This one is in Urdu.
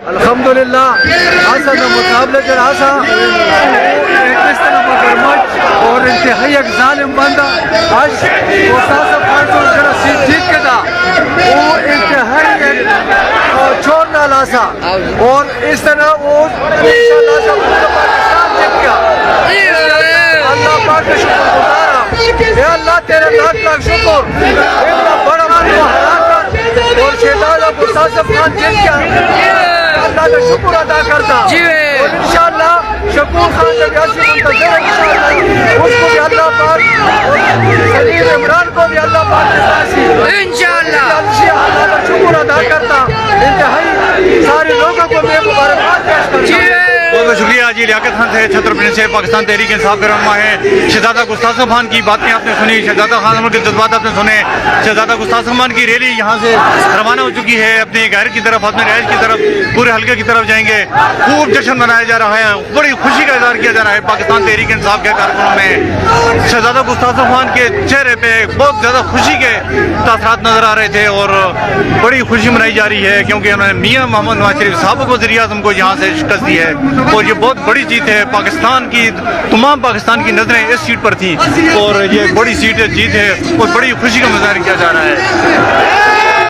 الحمدللہ حسن مقابلہ جناسا 21 نمبر مچ اور انتہائی ایک ظالم بندہ آج وساسا پانچوں جنہ سیٹ جیت کے دا وہ انتہائی ایک چھوڑنا لاسا اور اس طرح وہ انشاءاللہ سے پورا پاکستان جیت گیا. اللہ پاک کا شکر گزارا. اے اللہ تیرا لاکھ لاکھ شکر. اتنا بڑا مان کو ہرا کر اور شہزادہ وساسا خان جیت گیا. اللہ کا شکر ادا کرتا اور انشاءاللہ شکور خان جب ایسی منتظر ہے انشاءاللہ اس کو بھی اللہ پاک اور سلیم عمران کو بھی اللہ پاک نصیب انشاءاللہ. اللہ کا شکر ادا کرتا انتہائی سارے لوگوں کو میں مبارکباد پیش کرتا. بہت بہت شکریہ جی. لیاقت خان سے چھتر پنڈ سے پاکستان تحریک انصاف کے رہنما ہیں. شہزادہ گستاخ خان کی باتیں آپ نے سنی, شہزادہ خان کے جذبات آپ نے سنے. شہزادہ گستاخ خان کی ریلی یہاں سے روانہ ہو چکی ہے اپنے گھر کی طرف, اپنے رہائش کی طرف, پورے حلقے کی طرف جائیں گے. خوب جشن منایا جا رہا ہے, بڑی خوشی کا اظہار کیا جا رہا ہے پاکستان تحریک انصاف کے کارکنوں میں. شہزادہ گستاخ خان کے چہرے پہ بہت زیادہ خوشی کے تاثرات نظر آ رہے تھے اور بڑی خوشی منائی جا رہی ہے کیونکہ انہوں نے میاں محمد نواز شریف صاحب کو وزیر اعظم کو یہاں سے شکست دی ہے اور یہ بہت بڑی جیت ہے. پاکستان کی تمام پاکستان کی نظریں اس سیٹ پر تھیں اور یہ بڑی سیٹ جیت ہے اور بڑی خوشی کا مظاہرہ کیا جا رہا ہے.